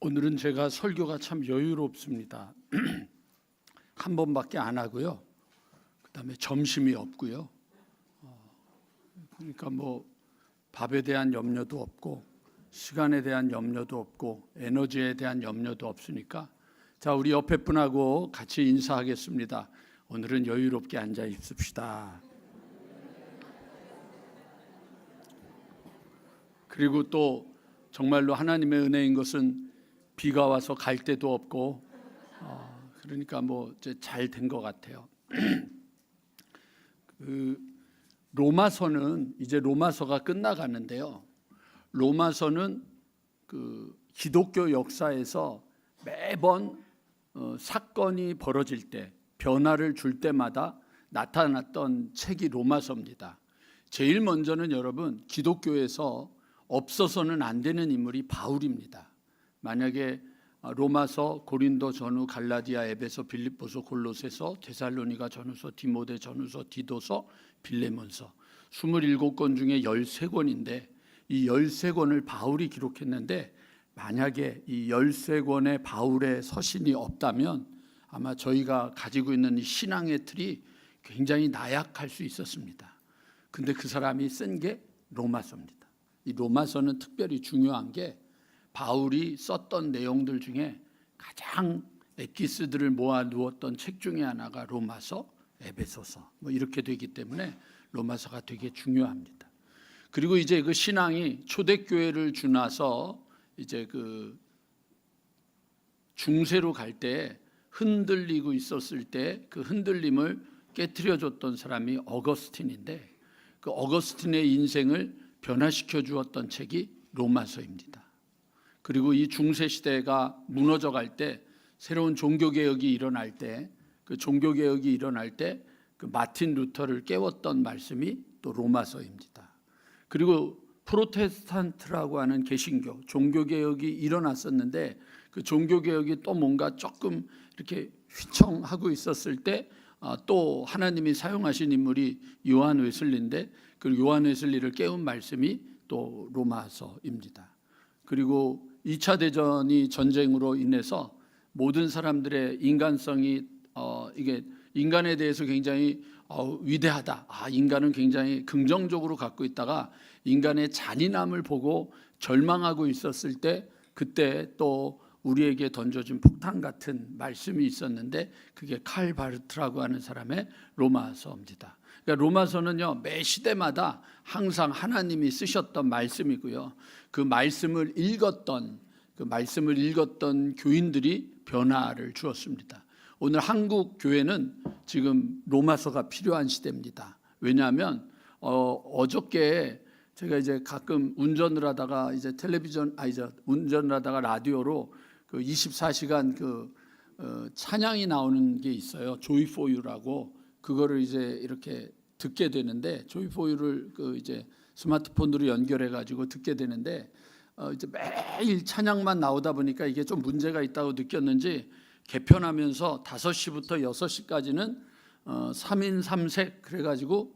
오늘은 제가 설교가 참 여유롭습니다. 한 번밖에 안 하고요. 그다음에 점심이 없고요. 그러니까 뭐 밥에 대한 염려도 없고 시간에 대한 염려도 없고 에너지에 대한 염려도 없으니까 자, 우리 옆에 분하고 같이 인사하겠습니다. 오늘은 여유롭게 앉아 있읍시다. 그리고 또 정말로 하나님의 은혜인 것은 비가 와서 갈 데도 없고 그러니까 뭐 이제 잘 된 것 같아요. 로마서는 이제 로마서가 끝나가는데요. 로마서는 그 기독교 역사에서 매번 사건이 벌어질 때 변화를 줄 때마다 나타났던 책이 로마서입니다. 제일 먼저는 여러분 기독교에서 없어서는 안 되는 인물이 바울입니다. 만약에 로마서, 고린도 전후, 갈라디아, 에베소, 빌립보서, 골로새서, 데살로니가 전후서, 디모데 전후서, 디도서, 빌레몬서 27권 중에 13권인데 이 13권을 바울이 기록했는데 만약에 이 13권의 바울의 서신이 없다면 아마 저희가 가지고 있는 이 신앙의 틀이 굉장히 나약할 수 있었습니다. 근데 그 사람이 쓴 게 로마서입니다. 이 로마서는 특별히 중요한 게 바울이 썼던 내용들 중에 가장 엑기스들을 모아 두었던 책 중에 하나가 로마서, 에베소서 뭐 이렇게 되기 때문에 로마서가 되게 중요합니다. 그리고 이제 그 신앙이 초대교회를 지나서 이제 그 중세로 갈 때 흔들리고 있었을 때 그 흔들림을 깨트려 줬던 사람이 어거스틴인데 그 어거스틴의 인생을 변화시켜 주었던 책이 로마서입니다. 그리고 이 중세 시대가 무너져 갈 때 새로운 종교 개혁이 일어날 때 그 종교 개혁이 일어날 때 그 마틴 루터를 깨웠던 말씀이 또 로마서입니다. 그리고 프로테스탄트라고 하는 개신교 종교 개혁이 일어났었는데 그 종교 개혁이 또 뭔가 조금 이렇게 휘청하고 있었을 때 또 하나님이 사용하신 인물이 요한 웨슬리인데 그 요한 웨슬리를 깨운 말씀이 또 로마서입니다. 그리고 2차 대전이 전쟁으로 인해서 모든 사람들의 인간성이 이게 인간에 대해서 굉장히 위대하다. 인간은 굉장히 긍정적으로 갖고 있다가 인간의 잔인함을 보고 절망하고 있었을 때 그때 또 우리에게 던져진 폭탄 같은 말씀이 있었는데 그게 칼 바르트라고 하는 사람의 로마서입니다. 그러니까 로마서는요 매 시대마다 항상 하나님이 쓰셨던 말씀이고요. 그 말씀을 읽었던 교인들이 변화를 주었습니다. 오늘 한국 교회는 지금 로마서가 필요한 시대입니다. 왜냐하면 어저께 제가 이제 가끔 운전을 하다가 이제 운전을 하다가 라디오로 그 24시간 그 찬양이 나오는 게 있어요. Joy for You라고 그거를 이제 이렇게 듣게 되는데 Joy for You를 그 이제 스마트폰으로 연결해 가지고 듣게 되는데 이제 매일 찬양만 나오다 보니까 이게 좀 문제가 있다고 느꼈는지 개편하면서 5시부터 6시까지는 3인 3색 그래가지고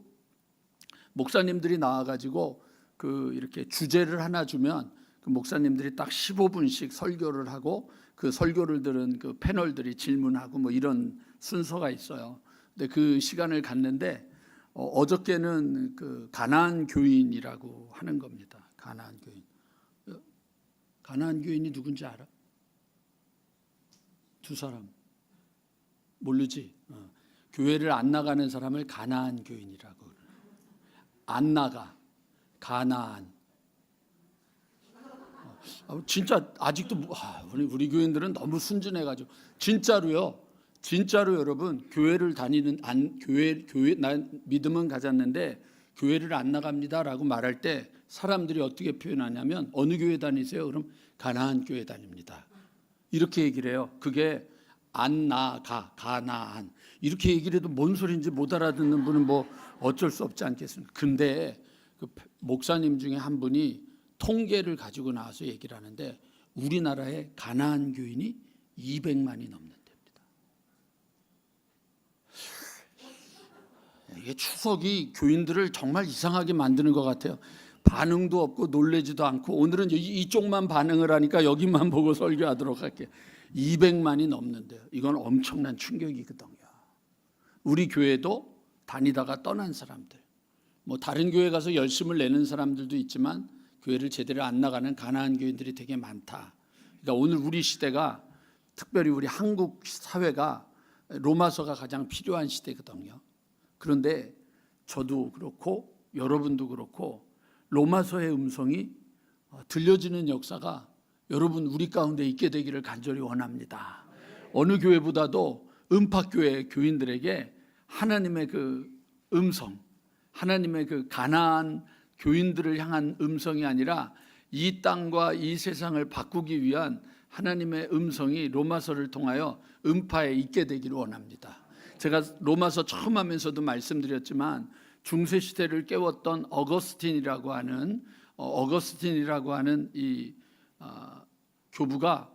목사님들이 나와가지고 그 이렇게 주제를 하나 주면 그 목사님들이 딱 15분씩 설교를 하고 그 설교를 들은 그 패널들이 질문하고 뭐 이런 순서가 있어요. 근데 그 시간을 갖는데 어저께는 그 가나안 교인이라고 하는 겁니다. 가나안 교인. 가나안 교인이 누군지 알아? 두 사람 모르지? 교회를 안 나가는 사람을 가나안 교인이라고. 안 나가 가나안. 진짜 아직도 우리 교인들은 너무 순진해가지고 진짜로 여러분 교회를 다니는 난 믿음은 가졌는데 교회를 안 나갑니다라고 말할 때 사람들이 어떻게 표현하냐면 어느 교회 다니세요? 그럼 가나안 교회 다닙니다. 이렇게 얘기를 해요. 그게 안 나가 가나안 이렇게 얘기를 해도 뭔 소리인지 못 알아듣는 분은 뭐 어쩔 수 없지 않겠습니까? 근데 그 목사님 중에 한 분이 통계를 가지고 나와서 얘기를 하는데 우리나라에 가나안 교인이 200만이 넘는답니다. 이게 추석이 교인들을 정말 이상하게 만드는 것 같아요. 반응도 없고 놀래지도 않고 오늘은 이쪽만 반응을 하니까 여기만 보고 설교하도록 할게요. 200만이 넘는데요. 이건 엄청난 충격이거든요. 우리 교회도 다니다가 떠난 사람들, 뭐 다른 교회 가서 열심을 내는 사람들도 있지만 교회를 제대로 안 나가는 가난한 교인들이 되게 많다. 그러니까 오늘 우리 시대가, 특별히 우리 한국 사회가 로마서가 가장 필요한 시대거든요. 그런데 저도 그렇고 여러분도 그렇고 로마서의 음성이 들려지는 역사가 여러분 우리 가운데 있게 되기를 간절히 원합니다. 어느 교회보다도 음팍교회 교인들에게 하나님의 그 음성, 하나님의 그 가나안 교인들을 향한 음성이 아니라 이 땅과 이 세상을 바꾸기 위한 하나님의 음성이 로마서를 통하여 음파에 있게 되기를 원합니다. 제가 로마서 처음 하면서도 말씀드렸지만 중세 시대를 깨웠던 어거스틴이라고 하는 이 교부가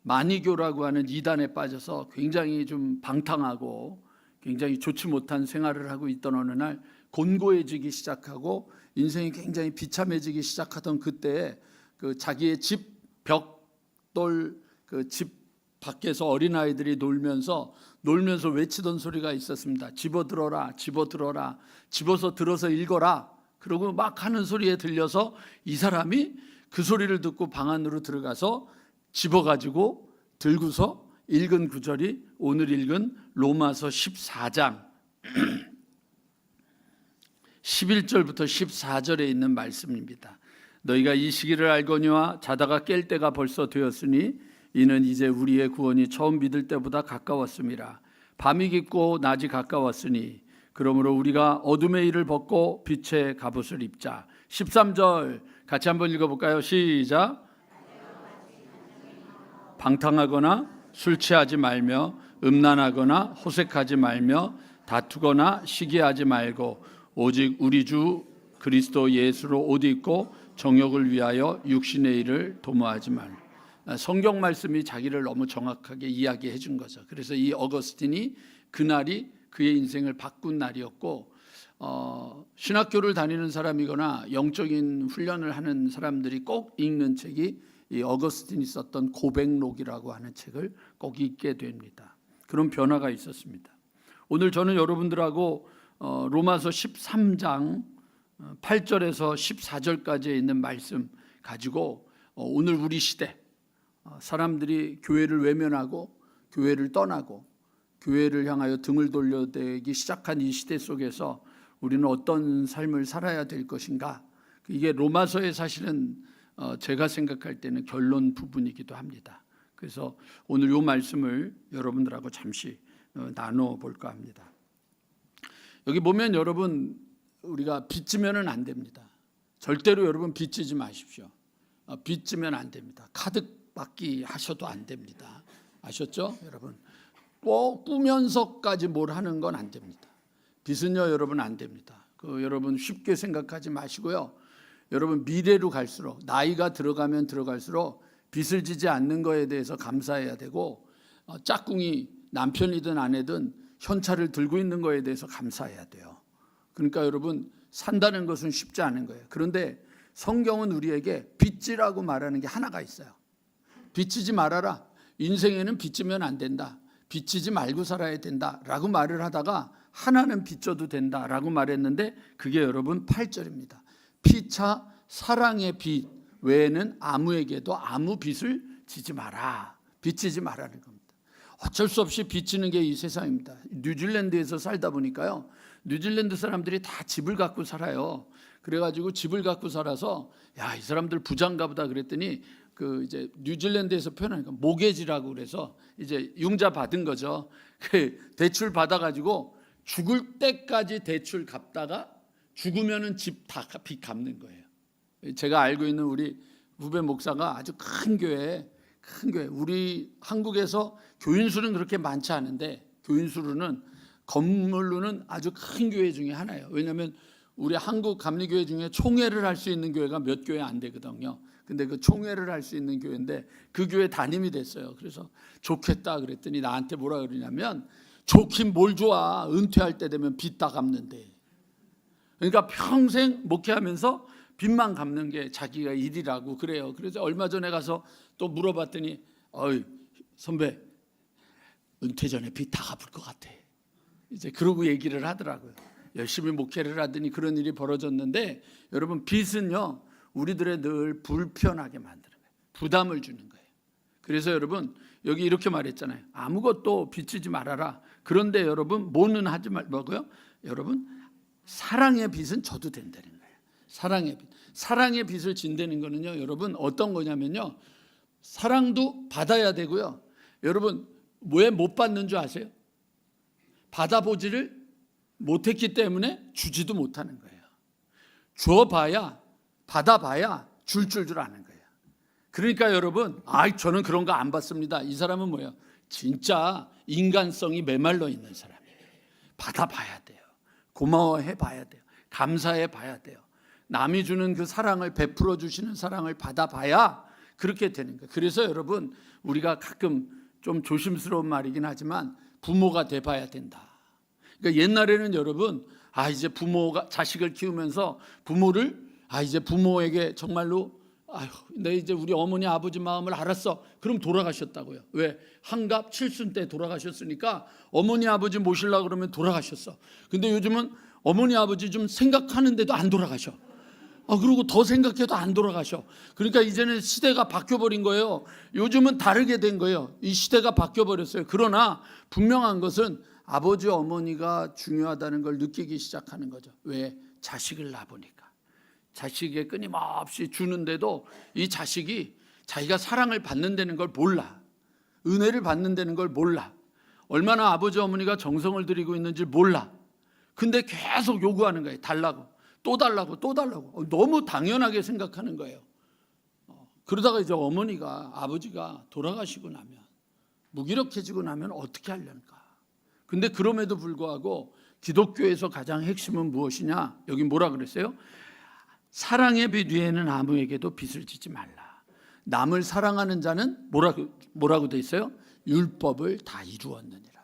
마니교라고 하는 이단에 빠져서 굉장히 좀 방탕하고 굉장히 좋지 못한 생활을 하고 있던 어느 날 곤고해지기 시작하고 인생이 굉장히 비참해지기 시작하던 그때에 그 자기의 집 벽돌 그 집 밖에서 어린아이들이 놀면서 외치던 소리가 있었습니다. 집어들어라, 집어들어라, 집어서 들어서 읽어라. 그러고 막 하는 소리에 들려서 이 사람이 그 소리를 듣고 방 안으로 들어가서 집어가지고 들고서 읽은 구절이 오늘 읽은 로마서 14장 11절부터 14절에 있는 말씀입니다. 너희가 이 시기를 알거니와 자다가 깰 때가 벌써 되었으니 이는 이제 우리의 구원이 처음 믿을 때보다 가까웠음이라. 밤이 깊고 낮이 가까웠으니 그러므로 우리가 어둠의 일을 벗고 빛의 갑옷을 입자. 13절 같이 한번 읽어볼까요? 시작. 방탕하거나 술 취하지 말며 음란하거나 호색하지 말며 다투거나 시기하지 말고 오직 우리 주 그리스도 예수로 옷 입고 정욕을 위하여 육신의 일을 도모하지 말고. 성경 말씀이 자기를 너무 정확하게 이야기해 준 거죠. 그래서 이 어거스틴이 그날이 그의 인생을 바꾼 날이었고 신학교를 다니는 사람이거나 영적인 훈련을 하는 사람들이 꼭 읽는 책이 이 어거스틴이 썼던 고백록이라고 하는 책을 꼭 읽게 됩니다. 그런 변화가 있었습니다. 오늘 저는 여러분들하고 로마서 13장 8절에서 14절까지에 있는 말씀 가지고 오늘 우리 시대 사람들이 교회를 외면하고 교회를 떠나고 교회를 향하여 등을 돌려대기 시작한 이 시대 속에서 우리는 어떤 삶을 살아야 될 것인가, 이게 로마서의 사실은 제가 생각할 때는 결론 부분이기도 합니다. 그래서 오늘 이 말씀을 여러분들하고 잠시 나눠 볼까 합니다. 여기 보면 여러분 우리가 빚지면은 안 됩니다. 절대로 여러분 빚지지 마십시오. 빚지면 안 됩니다. 카드 받기 하셔도 안 됩니다. 아셨죠? 여러분 꼭 꾸면서까지 뭘 하는 건 안 됩니다. 빚은요 여러분 안 됩니다. 여러분 쉽게 생각하지 마시고요. 여러분 미래로 갈수록 나이가 들어가면 들어갈수록 빚을 지지 않는 거에 대해서 감사해야 되고 짝꿍이 남편이든 아내든 현찰을 들고 있는 거에 대해서 감사해야 돼요. 그러니까 여러분 산다는 것은 쉽지 않은 거예요. 그런데 성경은 우리에게 빚지라고 말하는 게 하나가 있어요. 빚지지 말아라. 인생에는 빚지면 안 된다. 빚지지 말고 살아야 된다라고 말을 하다가 하나는 빚져도 된다라고 말했는데 그게 여러분 8절입니다. 피차 사랑의 빚 외에는 아무에게도 아무 빚을 지지 마라. 빚지지 말라는 겁니다. 어쩔 수 없이 빚지는 게 이 세상입니다. 뉴질랜드에서 살다 보니까요. 뉴질랜드 사람들이 다 집을 갖고 살아요. 그래가지고 집을 갖고 살아서 야, 이 사람들 부자인가 보다 그랬더니 이제 뉴질랜드에서 표현하니까 모게지라고 그래서 이제 융자 받은 거죠. 대출 받아가지고 죽을 때까지 대출 갚다가 죽으면은 집 다 빚 갚는 거예요. 제가 알고 있는 우리 후배 목사가 아주 큰 교회, 우리 한국에서 교인 수는 그렇게 많지 않은데 교인 수로는 건물로는 아주 큰 교회 중에 하나예요. 왜냐하면 우리 한국 감리교회 중에 총회를 할 수 있는 교회가 몇 교회 안 되거든요. 근데 그 총회를 할 수 있는 교회인데 그 교회 담임이 됐어요. 그래서 좋겠다 그랬더니 나한테 뭐라 그러냐면 좋긴 뭘 좋아. 은퇴할 때 되면 빚 다 갚는데. 그러니까 평생 목회하면서 빚만 갚는 게 자기가 일이라고 그래요. 그래서 얼마 전에 가서 또 물어봤더니 선배 은퇴 전에 빚 다 갚을 것 같아. 이제 그러고 얘기를 하더라고요. 열심히 목회를 하더니 그런 일이 벌어졌는데, 여러분 빚은요 우리들의 늘 불편하게 만드는 거예요. 부담을 주는 거예요. 그래서 여러분 여기 이렇게 말했잖아요. 아무것도 빚지지 말아라. 그런데 여러분 뭐는 하지 말고요. 여러분 사랑의 빚은 져도 된다는 거예요. 사랑의 빚을 진다는 거는요, 여러분 어떤 거냐면요, 사랑도 받아야 되고요. 여러분 왜 못 받는 줄 아세요? 받아보지를 못했기 때문에 주지도 못하는 거예요. 줘봐야, 받아봐야 줄 줄 아는 거예요. 그러니까 여러분, 저는 그런 거 안 받습니다. 이 사람은 뭐예요? 진짜 인간성이 메말라 있는 사람이에요. 받아봐야 돼요. 고마워해 봐야 돼요. 감사해 봐야 돼요. 남이 주는 그 사랑을, 베풀어 주시는 사랑을 받아봐야 그렇게 되는 거예요. 그래서 여러분 우리가 가끔 좀 조심스러운 말이긴 하지만 부모가 돼봐야 된다. 그러니까 옛날에는 여러분 이제 부모가 자식을 키우면서 부모를 이제 부모에게 정말로 내 이제 우리 어머니 아버지 마음을 알았어. 그럼 돌아가셨다고요. 왜? 한갑 칠순 때 돌아가셨으니까 어머니 아버지 모시려고 그러면 돌아가셨어. 근데 요즘은 어머니 아버지 좀 생각하는데도 안 돌아가셔. 그리고 더 생각해도 안 돌아가셔. 그러니까 이제는 시대가 바뀌어버린 거예요. 요즘은 다르게 된 거예요. 이 시대가 바뀌어버렸어요. 그러나 분명한 것은 아버지 어머니가 중요하다는 걸 느끼기 시작하는 거죠. 왜? 자식을 낳아보니까. 자식에게 끊임없이 주는데도 이 자식이 자기가 사랑을 받는다는 걸 몰라. 은혜를 받는다는 걸 몰라. 얼마나 아버지 어머니가 정성을 들이고 있는지 몰라. 근데 계속 요구하는 거예요. 달라고. 또 달라고, 또 달라고. 너무 당연하게 생각하는 거예요. 그러다가 이제 어머니가, 아버지가 돌아가시고 나면, 무기력해지고 나면 어떻게 하려는가. 근데 그럼에도 불구하고 기독교에서 가장 핵심은 무엇이냐? 여기 뭐라 그랬어요? 사랑의 빚 위에는 아무에게도 빚을 지지 말라. 남을 사랑하는 자는 뭐라고 돼 있어요? 율법을 다 이루었느니라.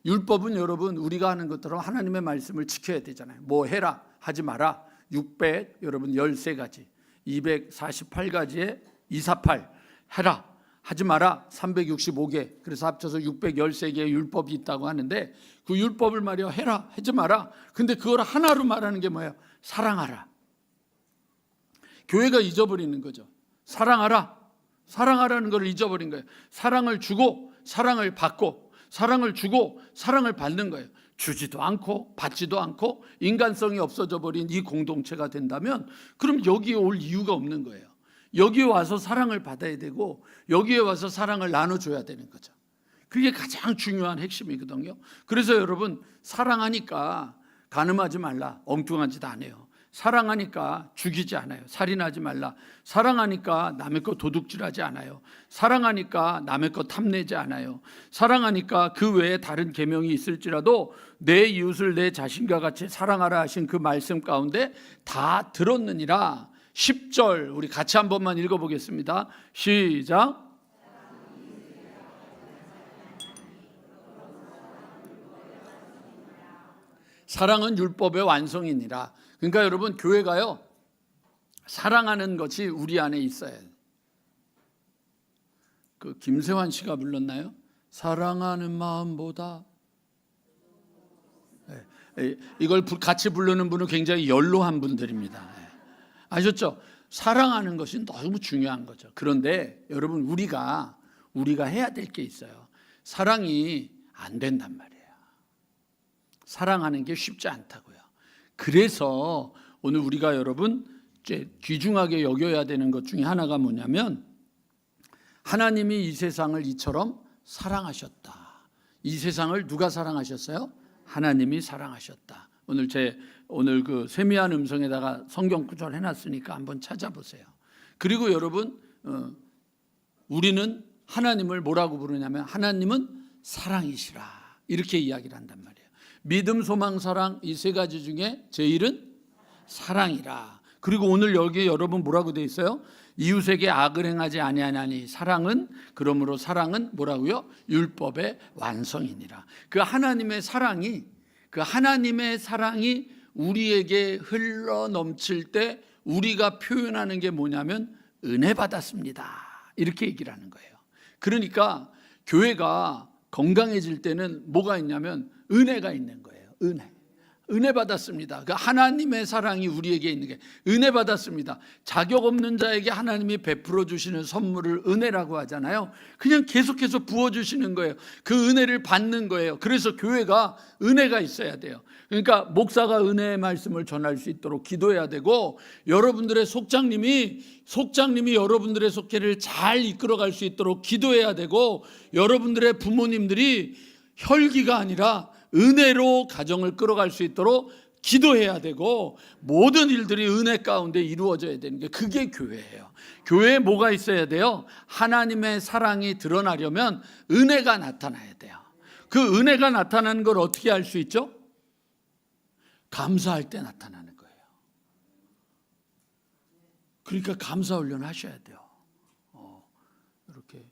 율법은 여러분 우리가 하는 것처럼 하나님의 말씀을 지켜야 되잖아요. 뭐 해라, 하지 마라. 600 여러분 13가지, 248가지에 248 해라, 하지 마라 365개. 그래서 합쳐서 613개의 율법이 있다고 하는데, 그 율법을 말이야 해라, 하지 마라. 근데 그걸 하나로 말하는 게 뭐예요? 사랑하라. 교회가 잊어버리는 거죠. 사랑하라는 걸 잊어버린 거예요. 사랑을 주고 사랑을 받고, 사랑을 주고 사랑을 받는 거예요. 주지도 않고 받지도 않고 인간성이 없어져 버린 이 공동체가 된다면, 그럼 여기에 올 이유가 없는 거예요. 여기에 와서 사랑을 받아야 되고 여기에 와서 사랑을 나눠줘야 되는 거죠. 그게 가장 중요한 핵심이거든요. 그래서 여러분 사랑하니까 간음하지 말라, 엉뚱한 짓 안 해요. 사랑하니까 죽이지 않아요. 살인하지 말라. 사랑하니까 남의 거 도둑질하지 않아요. 사랑하니까 남의 거 탐내지 않아요. 사랑하니까 그 외에 다른 계명이 있을지라도 내 이웃을 내 자신과 같이 사랑하라 하신 그 말씀 가운데 다 들었느니라. 10절 우리 같이 한 번만 읽어보겠습니다. 시작. 사랑은 율법의 완성이니라. 그러니까 여러분 교회가요, 사랑하는 것이 우리 안에 있어야 해요. 그 김세환 씨가 불렀나요? 사랑하는 마음보다. 이걸 같이 부르는 분은 굉장히 연로한 분들입니다. 아셨죠? 사랑하는 것이 너무 중요한 거죠. 그런데 여러분 우리가 해야 될 게 있어요. 사랑이 안 된단 말이에요. 사랑하는 게 쉽지 않다고요. 그래서 오늘 우리가 여러분 귀중하게 여겨야 되는 것 중에 하나가 뭐냐면, 하나님이 이 세상을 이처럼 사랑하셨다. 이 세상을 누가 사랑하셨어요? 하나님이 사랑하셨다. 오늘 그 세미한 음성에다가 성경 구절 해놨으니까 한번 찾아보세요. 그리고 여러분 우리는 하나님을 뭐라고 부르냐면 하나님은 사랑이시라, 이렇게 이야기를 한단 말이에요. 믿음, 소망, 사랑, 이 세 가지 중에 제일은 사랑이라. 그리고 오늘 여기에 여러분 뭐라고 돼 있어요? 이웃에게 악을 행하지 아니하나니 사랑은, 그러므로 사랑은 뭐라고요? 율법의 완성이니라. 그 하나님의 사랑이 우리에게 흘러 넘칠 때 우리가 표현하는 게 뭐냐면 은혜 받았습니다, 이렇게 얘기를 하는 거예요. 그러니까 교회가 건강해질 때는 뭐가 있냐면 은혜가 있는 거예요. 은혜 받았습니다. 그 하나님의 사랑이 우리에게 있는 게 은혜 받았습니다. 자격 없는 자에게 하나님이 베풀어 주시는 선물을 은혜라고 하잖아요. 그냥 계속해서 부어 주시는 거예요. 그 은혜를 받는 거예요. 그래서 교회가 은혜가 있어야 돼요. 그러니까 목사가 은혜의 말씀을 전할 수 있도록 기도해야 되고, 여러분들의 속장님이 여러분들의 속회를 잘 이끌어갈 수 있도록 기도해야 되고, 여러분들의 부모님들이 혈기가 아니라 은혜로 가정을 끌어갈 수 있도록 기도해야 되고, 모든 일들이 은혜 가운데 이루어져야 되는 게 그게 교회예요. 교회에 뭐가 있어야 돼요? 하나님의 사랑이 드러나려면 은혜가 나타나야 돼요. 그 은혜가 나타나는 걸 어떻게 알 수 있죠? 감사할 때 나타나는 거예요. 그러니까 감사 훈련 하셔야 돼요. 이렇게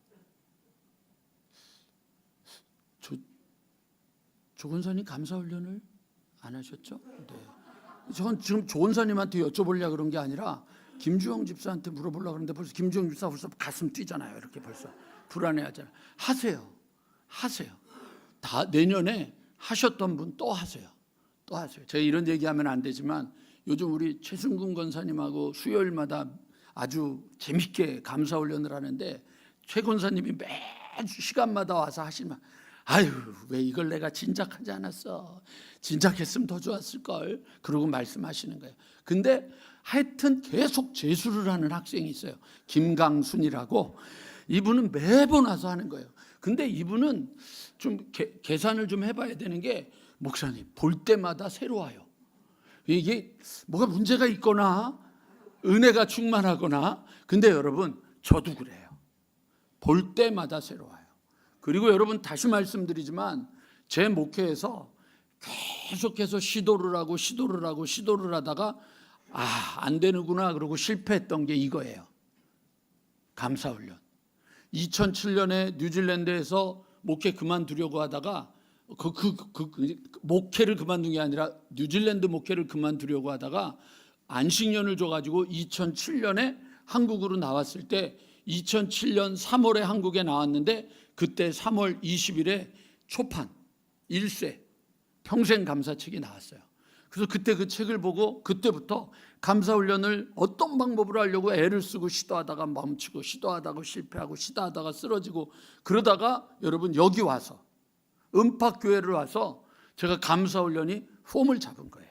조건사님 감사 훈련을 안 하셨죠? 네. 전 지금 조건사님한테 여쭤보려고 그런 게 아니라 김주영 집사한테 물어보려고 그러는데 벌써 김주영 집사 벌써 가슴 뛰잖아요. 이렇게 벌써 불안해하잖아요. 하세요. 다 내년에 하셨던 분 또 하세요. 제가 이런 얘기하면 안 되지만 요즘 우리 최승근 권사님하고 수요일마다 아주 재밌게 감사 훈련을 하는데, 최 권사님이 매 시간마다 와서 하시면 아유, 왜 이걸 내가 진작하지 않았어, 진작했으면 더 좋았을걸, 그러고 말씀하시는 거예요. 근데 하여튼 계속 재수를 하는 학생이 있어요. 김강순이라고. 이분은 매번 와서 하는 거예요. 근데 이분은 좀 계산을 좀 해봐야 되는 게, 목사님 볼 때마다 새로워요. 이게 뭐가 문제가 있거나 은혜가 충만하거나. 근데 여러분 저도 그래요. 볼 때마다 새로워요. 그리고 여러분 다시 말씀드리지만 제 목회에서 계속해서 시도를 하다가 안 되는구나 그러고 실패했던 게 이거예요. 감사훈련. 2007년에 뉴질랜드에서 목회 그만두려고 하다가 목회를 그만둔 게 아니라 뉴질랜드 목회를 그만두려고 하다가 안식년을 줘가지고 2007년에 한국으로 나왔을 때 2007년 3월에 한국에 나왔는데, 그때 3월 20일에 초판 1쇄 평생 감사책이 나왔어요. 그래서 그때 그 책을 보고 그때부터 감사훈련을 어떤 방법으로 하려고 애를 쓰고 시도하다가 멈추고 시도하다가 실패하고 시도하다가 쓰러지고, 그러다가 여러분 여기 와서 은팍교회를 와서 제가 감사훈련이 폼을 잡은 거예요.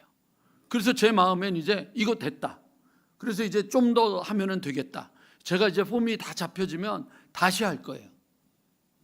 그래서 제 마음엔 이제 이거 됐다. 그래서 이제 좀 더 하면은 되겠다. 제가 이제 폼이 다 잡혀지면 다시 할 거예요.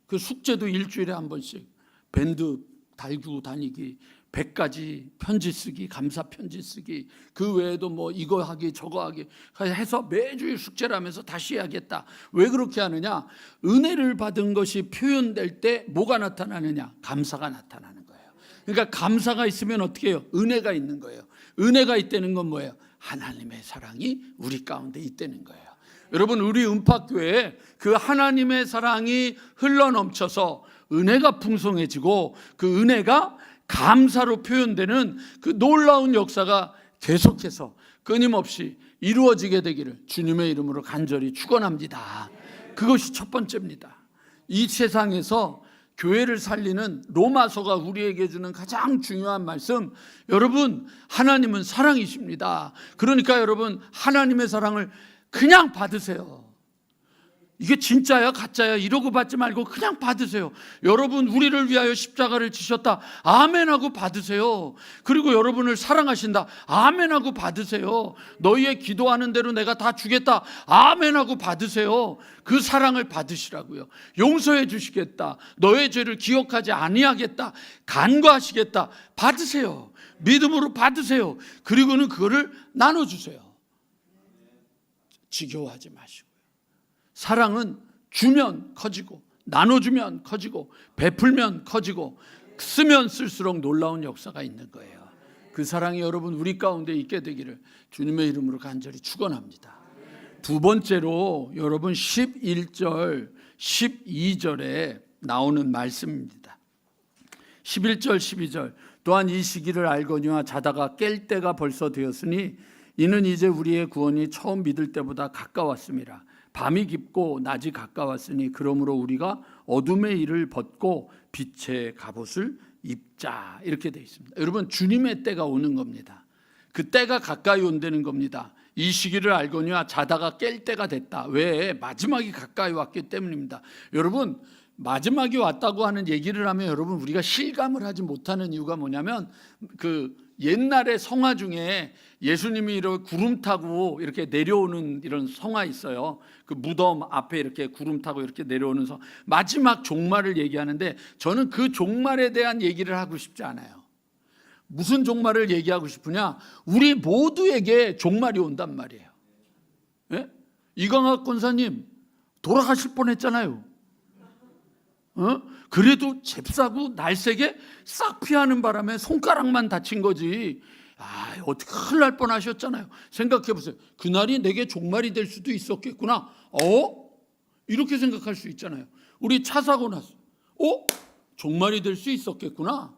그 숙제도 일주일에 한 번씩 밴드 달고 다니기, 100가지 편지 쓰기, 감사 편지 쓰기, 그 외에도 뭐 이거 하기 저거 하기 해서 매주 숙제를 하면서 다시 해야겠다. 왜 그렇게 하느냐? 은혜를 받은 것이 표현될 때 뭐가 나타나느냐? 감사가 나타나는 거예요. 그러니까 감사가 있으면 어떻게 해요? 은혜가 있는 거예요. 은혜가 있다는 건 뭐예요? 하나님의 사랑이 우리 가운데 있다는 거예요. 여러분, 우리 은팍교회에 그 하나님의 사랑이 흘러넘쳐서 은혜가 풍성해지고, 그 은혜가 감사로 표현되는 그 놀라운 역사가 계속해서 끊임없이 이루어지게 되기를 주님의 이름으로 간절히 축원합니다. 그것이 첫 번째입니다. 이 세상에서 교회를 살리는 로마서가 우리에게 주는 가장 중요한 말씀, 여러분 하나님은 사랑이십니다. 그러니까 여러분 하나님의 사랑을 그냥 받으세요. 이게 진짜야 가짜야 이러고 받지 말고 그냥 받으세요. 여러분 우리를 위하여 십자가를 지셨다, 아멘하고 받으세요. 그리고 여러분을 사랑하신다, 아멘하고 받으세요. 너희의 기도하는 대로 내가 다 주겠다, 아멘하고 받으세요. 그 사랑을 받으시라고요. 용서해 주시겠다, 너의 죄를 기억하지 아니하겠다, 간과하시겠다, 받으세요. 믿음으로 받으세요. 그리고는 그거를 나눠주세요. 지겨워하지 마시고. 사랑은 주면 커지고, 나눠주면 커지고, 베풀면 커지고, 쓰면 쓸수록 놀라운 역사가 있는 거예요. 그 사랑이 여러분 우리 가운데 있게 되기를 주님의 이름으로 간절히 축원합니다. 두 번째로 여러분 11절 12절에 나오는 말씀입니다. 11절 12절, 또한 이 시기를 알거니와 자다가 깰 때가 벌써 되었으니 이는 이제 우리의 구원이 처음 믿을 때보다 가까웠습니다. 밤이 깊고 낮이 가까웠으니 그러므로 우리가 어둠의 일을 벗고 빛의 갑옷을 입자. 이렇게 되어 있습니다. 여러분, 주님의 때가 오는 겁니다. 그 때가 가까이 온다는 겁니다. 이 시기를 알거니와 자다가 깰 때가 됐다. 왜? 마지막이 가까이 왔기 때문입니다. 여러분, 마지막이 왔다고 하는 얘기를 하면 여러분 우리가 실감을 하지 못하는 이유가 뭐냐면 그 옛날에 성화 중에 예수님이 이렇게 구름 타고 이렇게 내려오는 이런 성화 있어요. 그 무덤 앞에 이렇게 구름 타고 이렇게 내려오는 성, 마지막 종말을 얘기하는데 저는 그 종말에 대한 얘기를 하고 싶지 않아요. 무슨 종말을 얘기하고 싶으냐? 우리 모두에게 종말이 온단 말이에요. 예? 이광학 권사님 돌아가실 뻔했잖아요. 그래도 잽싸고 날쌔게 싹 피하는 바람에 손가락만 다친 거지. 어떻게 큰일 날 뻔하셨잖아요. 생각해 보세요. 그날이 내게 종말이 될 수도 있었겠구나. 이렇게 생각할 수 있잖아요. 우리 차 사고 났어. 종말이 될 수 있었겠구나.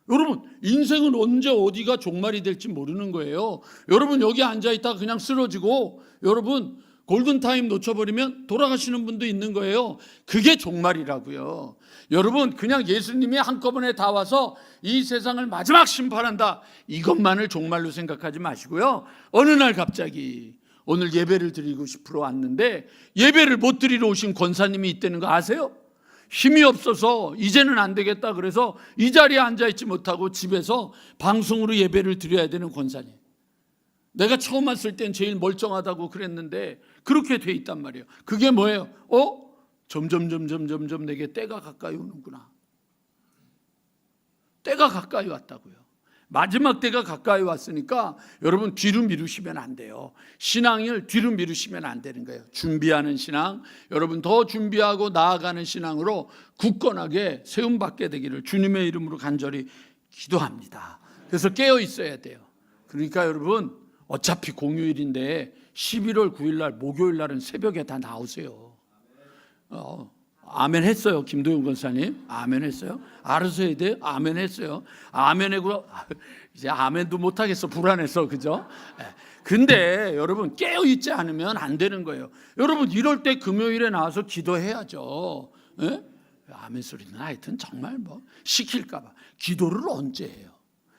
여러분, 인생은 언제 어디가 종말이 될지 모르는 거예요. 여러분, 여기 앉아있다가 그냥 쓰러지고 여러분 골든타임 놓쳐버리면 돌아가시는 분도 있는 거예요. 그게 종말이라고요. 여러분, 그냥 예수님이 한꺼번에 다 와서 이 세상을 마지막 심판한다, 이것만을 종말로 생각하지 마시고요. 어느 날 갑자기 오늘 예배를 드리고 싶으러 왔는데 예배를 못 드리러 오신 권사님이 있다는 거 아세요? 힘이 없어서 이제는 안 되겠다 그래서 이 자리에 앉아있지 못하고 집에서 방송으로 예배를 드려야 되는 권사님. 내가 처음 왔을 땐 제일 멀쩡하다고 그랬는데 그렇게 돼 있단 말이에요. 그게 뭐예요? 점점 내게 때가 가까이 오는구나. 때가 가까이 왔다고요. 마지막 때가 가까이 왔으니까 여러분 뒤로 미루시면 안 돼요. 신앙을 뒤로 미루시면 안 되는 거예요. 준비하는 신앙, 여러분 더 준비하고 나아가는 신앙으로 굳건하게 세움받게 되기를 주님의 이름으로 간절히 기도합니다. 그래서 깨어 있어야 돼요. 그러니까 여러분 어차피 공휴일인데 11월 9일 날 목요일 날은 새벽에 다 나오세요. 아멘 했어요. 김도영 권사님 아멘 했어요. 알아서 해야 돼요. 아멘 했어요. 아멘 하고 이제 아멘도 못하겠어. 불안해서. 그죠? 근데 여러분 깨어있지 않으면 안 되는 거예요. 여러분 이럴 때 금요일에 나와서 기도해야죠. 아멘 소리는 하여튼 정말 시킬까 봐. 기도를 언제 해요?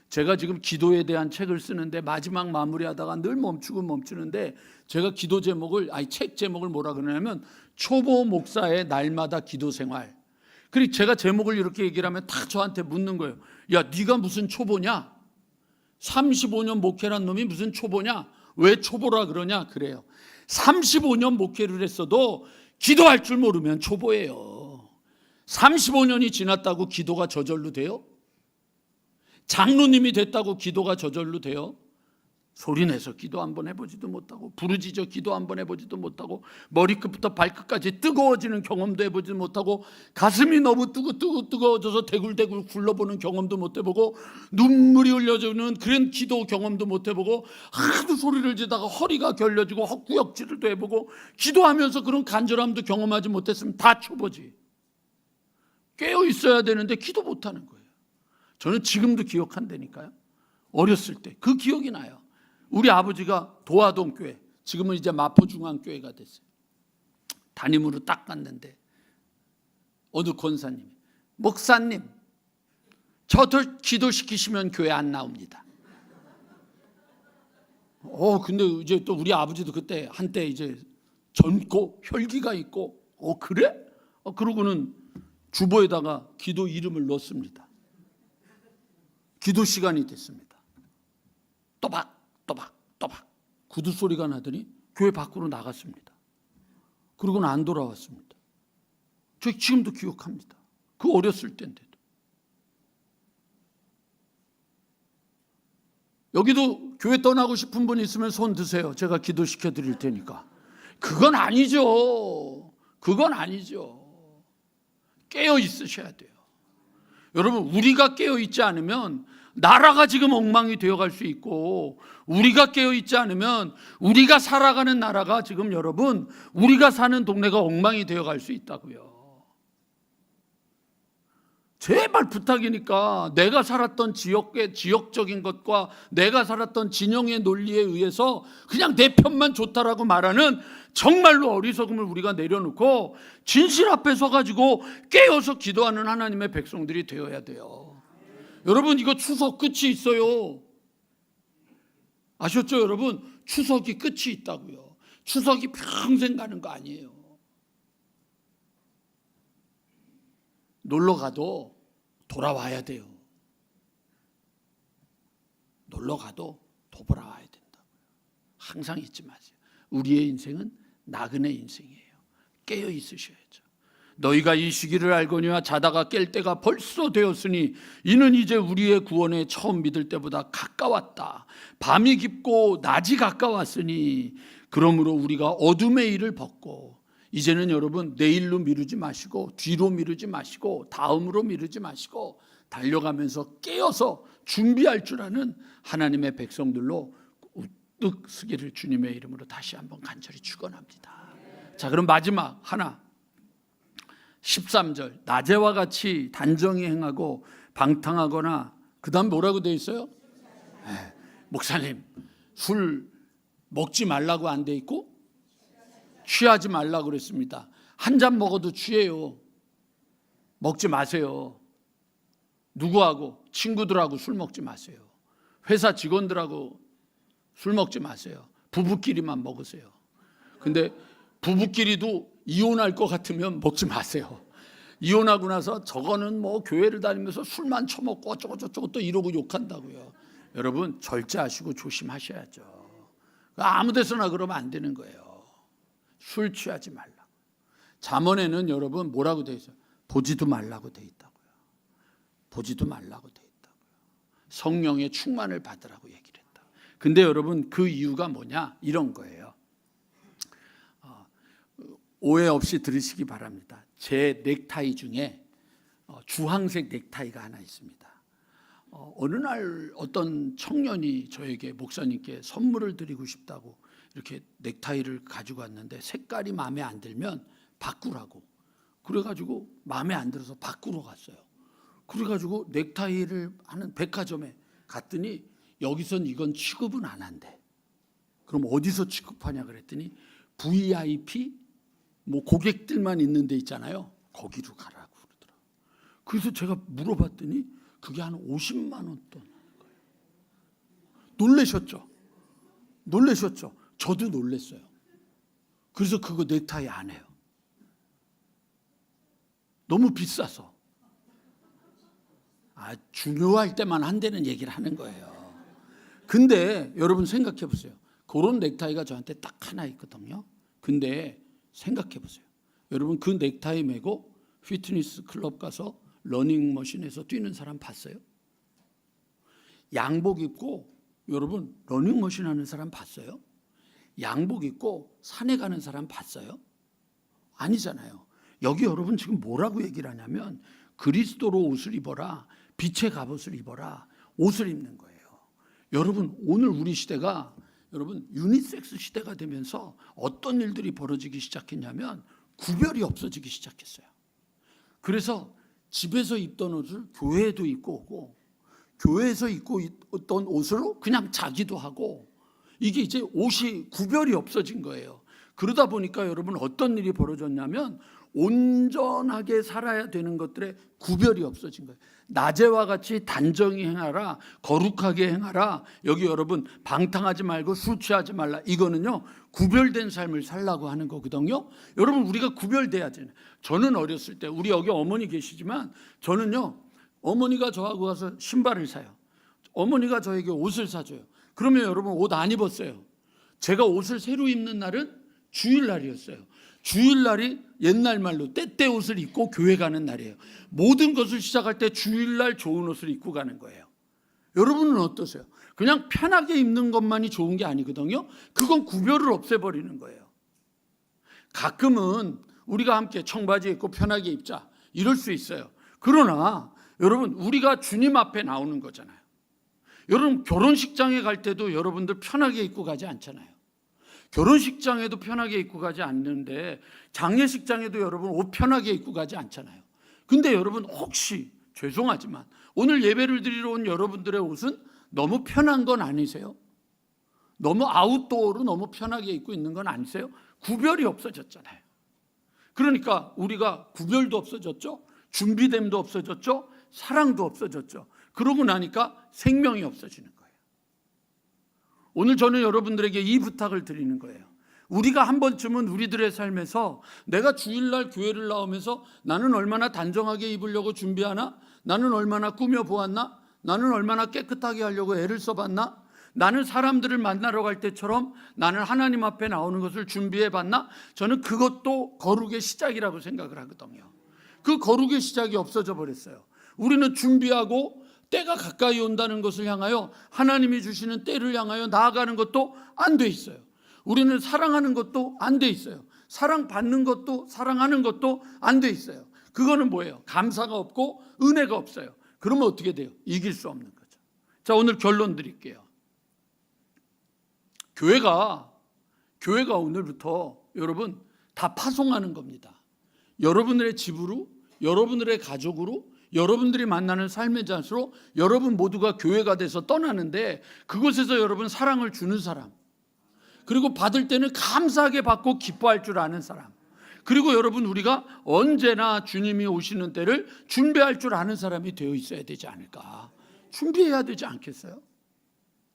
제가 지금 기도에 대한 책을 쓰는데 마지막 마무리하다가 늘 멈추는데 제가 기도 제목을 책 제목을 뭐라 그러냐면 초보 목사의 날마다 기도 생활. 그리고 제가 제목을 이렇게 얘기를 하면 다 저한테 묻는 거예요. 야, 네가 무슨 초보냐? 35년 목회란 놈이 무슨 초보냐? 왜 초보라 그러냐? 그래요. 35년 목회를 했어도 기도할 줄 모르면 초보예요. 35년이 지났다고 기도가 저절로 돼요? 장로님이 됐다고 기도가 저절로 돼요? 소리내서 기도 한번 해보지도 못하고 부르짖어 기도 한번 해보지도 못하고 머리끝부터 발끝까지 뜨거워지는 경험도 해보지 못하고 가슴이 너무 뜨거워져서 대굴대굴 굴러보는 경험도 못 해보고 눈물이 흘려지는 그런 기도 경험도 못 해보고 하도 소리를 지다가 허리가 결려지고 헛구역질도 해보고 기도하면서 그런 간절함도 경험하지 못했으면 다 초보지. 깨어 있어야 되는데 기도 못하는 거예요. 저는 지금도 기억한다니까요. 어렸을 때 그 기억이 나요. 우리 아버지가 도화동 교회, 지금은 이제 마포중앙교회가 됐어요. 담임으로 딱 갔는데 어느 권사님이 목사님 저를 기도시키시면 교회 안 나옵니다. 근데 이제 또 우리 아버지도 그때 한때 이제 젊고 혈기가 있고 그래? 그러고는 주보에다가 기도 이름을 넣습니다. 기도 시간이 됐습니다. 또박 구두 소리가 나더니 교회 밖으로 나갔습니다. 그러고는 안 돌아왔습니다. 저 지금도 기억합니다. 그 어렸을 때인데도. 여기도 교회 떠나고 싶은 분 있으면 손 드세요. 제가 기도시켜 드릴 테니까. 그건 아니죠. 깨어 있으셔야 돼요. 여러분 우리가 깨어있지 않으면 나라가 지금 엉망이 되어갈 수 있고 우리가 깨어있지 않으면 우리가 살아가는 나라가 지금 여러분 우리가 사는 동네가 엉망이 되어갈 수 있다고요. 제발 부탁이니까 내가 살았던 지역적인 것과 내가 살았던 진영의 논리에 의해서 그냥 내 편만 좋다라고 말하는 정말로 어리석음을 우리가 내려놓고 진실 앞에 서가지고 깨어서 기도하는 하나님의 백성들이 되어야 돼요. 여러분, 이거 추석 끝이 있어요. 아셨죠, 여러분? 추석이 끝이 있다고요. 추석이 평생 가는 거 아니에요. 놀러 가도 돌아와야 돼요. 놀러 가도 돌아와야 된다고요. 항상 잊지 마세요. 우리의 인생은 나그네 인생이에요. 깨어 있으셔야죠. 너희가 이 시기를 알거니와 자다가 깰 때가 벌써 되었으니 이는 이제 우리의 구원에 처음 믿을 때보다 가까웠다. 밤이 깊고 낮이 가까웠으니 그러므로 우리가 어둠의 일을 벗고, 이제는 여러분 내일로 미루지 마시고 뒤로 미루지 마시고 다음으로 미루지 마시고 달려가면서 깨어서 준비할 줄 아는 하나님의 백성들로 우뚝 서기를 주님의 이름으로 다시 한번 간절히 축원합니다. 자, 그럼 마지막 하나, 13절, 낮에와 같이 단정히 행하고 방탕하거나, 그 다음 뭐라고 되어 있어요? 목사님, 술 먹지 말라고 안 돼 있고 취하지 말라고 그랬습니다. 한 잔 먹어도 취해요. 먹지 마세요. 누구하고? 친구들하고 술 먹지 마세요. 회사 직원들하고 술 먹지 마세요. 부부끼리만 먹으세요. 근데 부부끼리도 이혼할 것 같으면 먹지 마세요. 이혼하고 나서 저거는 뭐 교회를 다니면서 술만 처먹고 어쩌고저쩌고 또 이러고 욕한다고요. 여러분, 절제하시고 조심하셔야죠. 아무 데서나 그러면 안 되는 거예요. 술 취하지 말라고. 잠언에는 여러분 뭐라고 되어 있어요? 보지도 말라고 되어 있다고요. 보지도 말라고 되어 있다고요. 성령의 충만을 받으라고 얘기를 했다. 근데 여러분, 그 이유가 뭐냐? 이런 거예요. 오해 없이 들으시기 바랍니다. 제 넥타이 중에 주황색 넥타이가 하나 있습니다. 어느 날 어떤 청년이 저에게, 목사님께 선물을 드리고 싶다고 이렇게 넥타이를 가지고 왔는데 색깔이 마음에 안 들면 바꾸라고. 그래가지고 마음에 안 들어서 바꾸러 갔어요. 그래가지고 넥타이를 하는 백화점에 갔더니 여기선 이건 취급은 안 한대. 그럼 어디서 취급하냐 그랬더니 VIP 뭐 고객들만 있는 데 있잖아요. 거기로 가라고 그러더라고요. 그래서 제가 물어봤더니 그게 한 50만 원 돈. 놀라셨죠? 놀라셨죠? 저도 놀랐어요. 그래서 그거 넥타이 안 해요. 너무 비싸서. 중요할 때만 한다는 얘기를 하는 거예요. 근데 여러분 생각해 보세요. 그런 넥타이가 저한테 딱 하나 있거든요. 근데 생각해 보세요. 여러분, 그 넥타이 메고 피트니스 클럽 가서 러닝머신에서 뛰는 사람 봤어요? 양복 입고 여러분 러닝머신 하는 사람 봤어요? 양복 입고 산에 가는 사람 봤어요? 아니잖아요. 여기 여러분 지금 뭐라고 얘기를 하냐면 그리스도로 옷을 입어라, 빛의 갑옷을 입어라, 옷을 입는 거예요. 여러분, 오늘 우리 시대가 여러분 유니섹스 시대가 되면서 어떤 일들이 벌어지기 시작했냐면 구별이 없어지기 시작했어요. 그래서 집에서 입던 옷을 교회에도 입고 오고, 교회에서 입고 있던 옷으로 그냥 자기도 하고, 이게 이제 옷이 구별이 없어진 거예요. 그러다 보니까 여러분 어떤 일이 벌어졌냐면 온전하게 살아야 되는 것들의 구별이 없어진 거예요. 낮에와 같이 단정히 행하라, 거룩하게 행하라. 여기 여러분 방탕하지 말고 술 취하지 말라. 이거는요 구별된 삶을 살라고 하는 거거든요. 여러분, 우리가 구별돼야 되는. 저는 어렸을 때, 우리 여기 어머니 계시지만 저는요, 어머니가 저하고 가서 신발을 사요. 어머니가 저에게 옷을 사줘요. 그러면 여러분 옷 안 입었어요. 제가 옷을 새로 입는 날은 주일날이었어요. 주일날이 옛날 말로 때때 옷을 입고 교회 가는 날이에요. 모든 것을 시작할 때 주일날 좋은 옷을 입고 가는 거예요. 여러분은 어떠세요? 그냥 편하게 입는 것만이 좋은 게 아니거든요. 그건 구별을 없애버리는 거예요. 가끔은 우리가 함께 청바지 입고 편하게 입자 이럴 수 있어요. 그러나 여러분, 우리가 주님 앞에 나오는 거잖아요. 여러분, 결혼식장에 갈 때도 여러분들 편하게 입고 가지 않잖아요. 결혼식장에도 편하게 입고 가지 않는데 장례식장에도 여러분 옷 편하게 입고 가지 않잖아요. 근데 여러분, 혹시 죄송하지만 오늘 예배를 드리러 온 여러분들의 옷은 너무 편한 건 아니세요? 너무 아웃도어로 너무 편하게 입고 있는 건 아니세요? 구별이 없어졌잖아요. 그러니까 우리가 구별도 없어졌죠. 준비됨도 없어졌죠. 사랑도 없어졌죠. 그러고 나니까 생명이 없어지는 거예요. 오늘 저는 여러분들에게 이 부탁을 드리는 거예요. 우리가 한 번쯤은 우리들의 삶에서 내가 주일날 교회를 나오면서 나는 얼마나 단정하게 입으려고 준비하나? 나는 얼마나 꾸며보았나? 나는 얼마나 깨끗하게 하려고 애를 써봤나? 나는 사람들을 만나러 갈 때처럼 나는 하나님 앞에 나오는 것을 준비해봤나? 저는 그것도 거룩의 시작이라고 생각을 하거든요. 그 거룩의 시작이 없어져 버렸어요. 우리는 준비하고 때가 가까이 온다는 것을 향하여 하나님이 주시는 때를 향하여 나아가는 것도 안 돼 있어요. 우리는 사랑하는 것도 안 돼 있어요. 사랑받는 것도 사랑하는 것도 안 돼 있어요. 그거는 뭐예요? 감사가 없고 은혜가 없어요. 그러면 어떻게 돼요? 이길 수 없는 거죠. 자, 오늘 결론 드릴게요. 교회가 오늘부터 여러분 다 파송하는 겁니다. 여러분들의 집으로, 여러분들의 가족으로, 여러분들이 만나는 삶의 장소로 여러분 모두가 교회가 돼서 떠나는데, 그곳에서 여러분 사랑을 주는 사람, 그리고 받을 때는 감사하게 받고 기뻐할 줄 아는 사람, 그리고 여러분 우리가 언제나 주님이 오시는 때를 준비할 줄 아는 사람이 되어 있어야 되지 않을까. 준비해야 되지 않겠어요?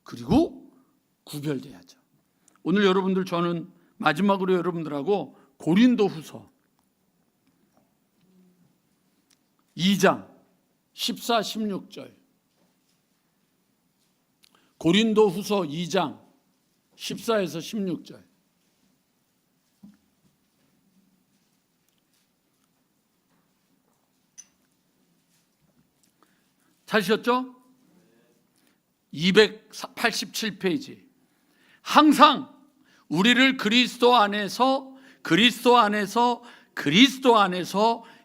그리고 구별돼야죠. 오늘 여러분들, 저는 마지막으로 여러분들하고 고린도후서 2장 14, 16절, 고린도후서 2장 14에서 16절. 찾으셨죠? 287페이지. 항상 우리를 그리스도 안에서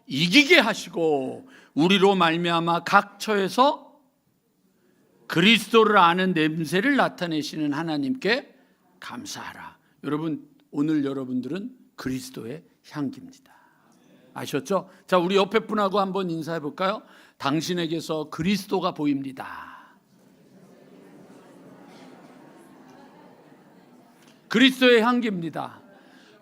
이기게 하시고 우리로 말미암아 각 처에서 그리스도를 아는 냄새를 나타내시는 하나님께 감사하라. 여러분, 오늘 여러분들은 그리스도의 향기입니다. 아셨죠? 자, 우리 옆에 분하고 한번 인사해 볼까요? 당신에게서 그리스도가 보입니다. 그리스도의 향기입니다.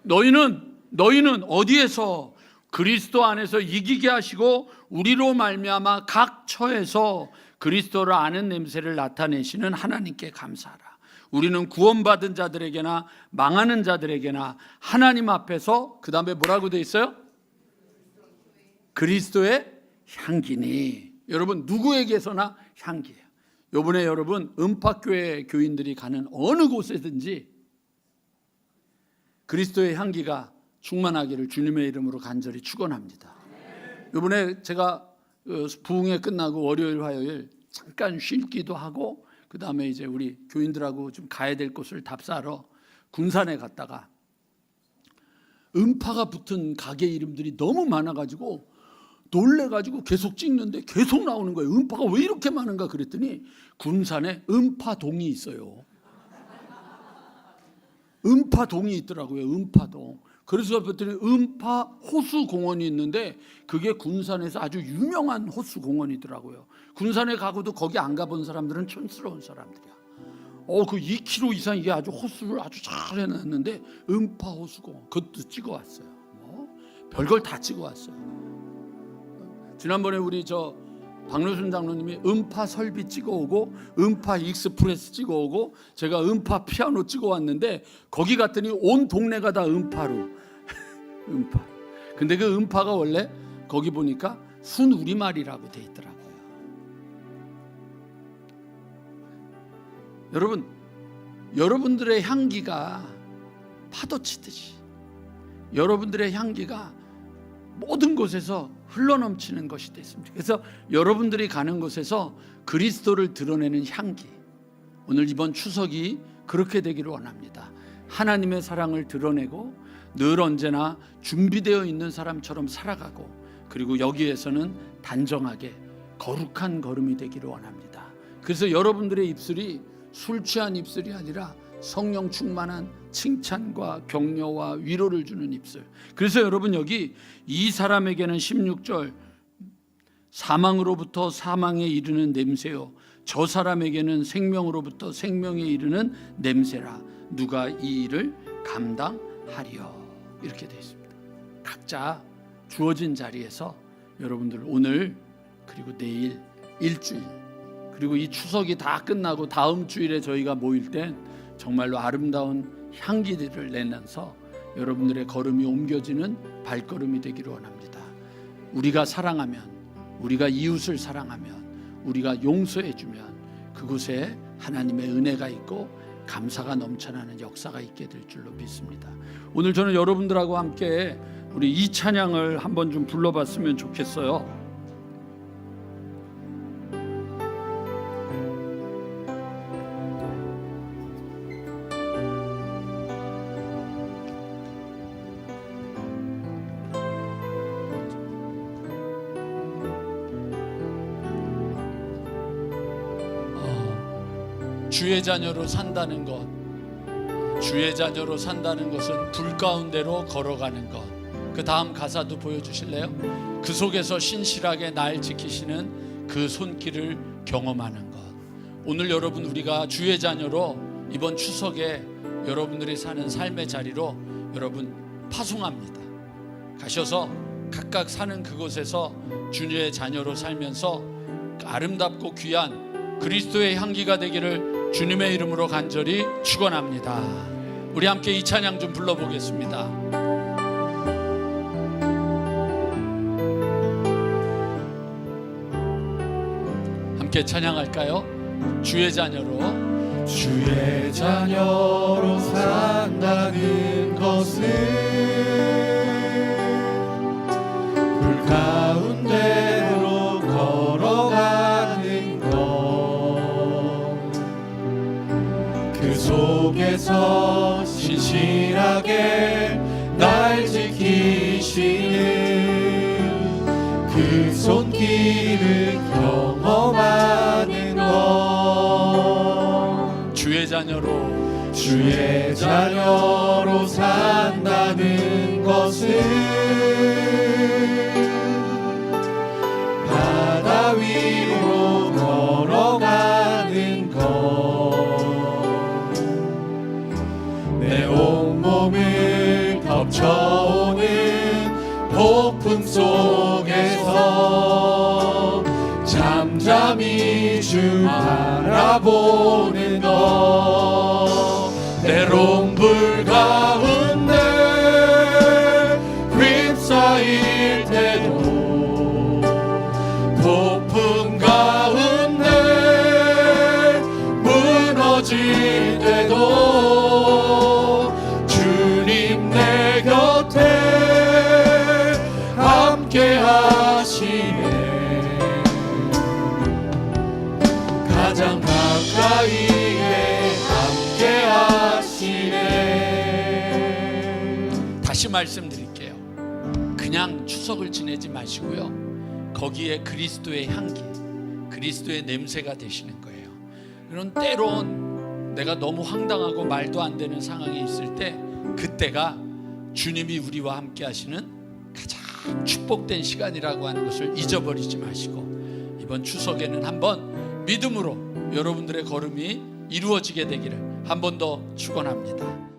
너희는 어디에서? 그리스도 안에서 이기게 하시고 우리로 말미암아 각 처에서 그리스도를 아는 냄새를 나타내시는 하나님께 감사하라. 우리는 구원받은 자들에게나 망하는 자들에게나 하나님 앞에서, 그 다음에 뭐라고 돼 있어요? 그리스도의 향기니. 여러분, 누구에게서나 향기예요. 이번에 여러분 은팍교회 교인들이 가는 어느 곳에든지 그리스도의 향기가 충만하기를 주님의 이름으로 간절히 축원합니다. 이번에 제가 부흥회 끝나고 월요일 화요일 잠깐 쉬기도 하고, 그 다음에 이제 우리 교인들하고 좀 가야 될 곳을 답사하러 군산에 갔다가 음파가 붙은 가게 이름들이 너무 많아가지고 놀래가지고 계속 찍는데 계속 나오는 거예요. 음파가 왜 이렇게 많은가 그랬더니 군산에 음파동이 있어요. 음파동이 있더라고요. 음파동. 그래서 봤더니 음파 호수공원이 있는데 그게 군산에서 아주 유명한 호수공원이더라고요. 군산에 가고도 거기 안 가본 사람들은 촌스러운 사람들이야. 그 2km 이상 이게 아주 호수를 아주 잘 해놨는데 음파 호수공원, 그것도 찍어왔어요. 별걸 다 찍어왔어요. 지난번에 우리 박노순 장로님이 음파 설비 찍어오고 음파 익스프레스 찍어오고 제가 음파 피아노 찍어왔는데 거기 갔더니 온 동네가 다 음파로 음파. 근데 그 음파가 원래 거기 보니까 순우리말이라고 돼 있더라고요. 여러분, 여러분들의 향기가 파도치듯이 여러분들의 향기가 모든 곳에서 흘러넘치는 것이 됐습니다. 그래서 여러분들이 가는 곳에서 그리스도를 드러내는 향기, 오늘 이번 추석이 그렇게 되기를 원합니다. 하나님의 사랑을 드러내고 늘 언제나 준비되어 있는 사람처럼 살아가고, 그리고 여기에서는 단정하게 거룩한 걸음이 되기를 원합니다. 그래서 여러분들의 입술이 술 취한 입술이 아니라 성령 충만한 칭찬과 격려와 위로를 주는 입술. 그래서 여러분, 여기 이 사람에게는 16절 사망으로부터 사망에 이르는 냄새요 저 사람에게는 생명으로부터 생명에 이르는 냄새라. 누가 이 일을 감당하리요. 이렇게 되어 있습니다. 각자 주어진 자리에서 여러분들 오늘 그리고 내일 일주일 그리고 이 추석이 다 끝나고 다음 주일에 저희가 모일 땐 정말로 아름다운 향기들을 내면서 여러분들의 걸음이 옮겨지는 발걸음이 되기를 원합니다. 우리가 사랑하면, 우리가 이웃을 사랑하면, 우리가 용서해주면 그곳에 하나님의 은혜가 있고 감사가 넘쳐나는 역사가 있게 될 줄로 믿습니다. 오늘 저는 여러분들하고 함께 우리 이 찬양을 한번 좀 불러봤으면 좋겠어요. 주의 자녀로 산다는 것, 주의 자녀로 산다는 것은 불 가운데로 걸어가는 것. 그 다음 가사도 보여주실래요? 그 속에서 신실하게 날 지키시는 그 손길을 경험하는 것. 오늘 여러분 우리가 주의 자녀로 이번 추석에 여러분들이 사는 삶의 자리로 여러분 파송합니다. 가셔서 각각 사는 그곳에서 주의 자녀로 살면서 아름답고 귀한 그리스도의 향기가 되기를 주님의 이름으로 간절히 축원합니다. 우리 함께 이 찬양 좀 불러보겠습니다. 함께 찬양할까요? 주의 자녀로, 주의 자녀로 산다는 것은 불 가운데로 걸어가는 것, 그 속에서 신실하게 날 지키시는 그 손길을 경험하는 것. 주의 자녀로, 주의 자녀로 산다는 것은 바다 위로 걸어가는 것, 내 온몸을 덮쳐오는 폭풍 속에서 잠잠히 주 바라보는 것, 때론 불 가운데 휩싸일 때도 폭풍 가운데 무너질 때도 주님 내 곁에 함께 하시네. 가장 가까이에 함께 하시네. 다시 말씀드릴게요. 그냥 추석을 지내지 마시고요. 거기에 그리스도의 향기, 그리스도의 냄새가 되시는 거예요. 그런 때론 내가 너무 황당하고 말도 안 되는 상황에 있을 때 그때가 주님이 우리와 함께 하시는 가장 축복된 시간이라고 하는 것을 잊어버리지 마시고 이번 추석에는 한번 믿음으로 여러분들의 걸음이 이루어지게 되기를 한 번 더 축원합니다.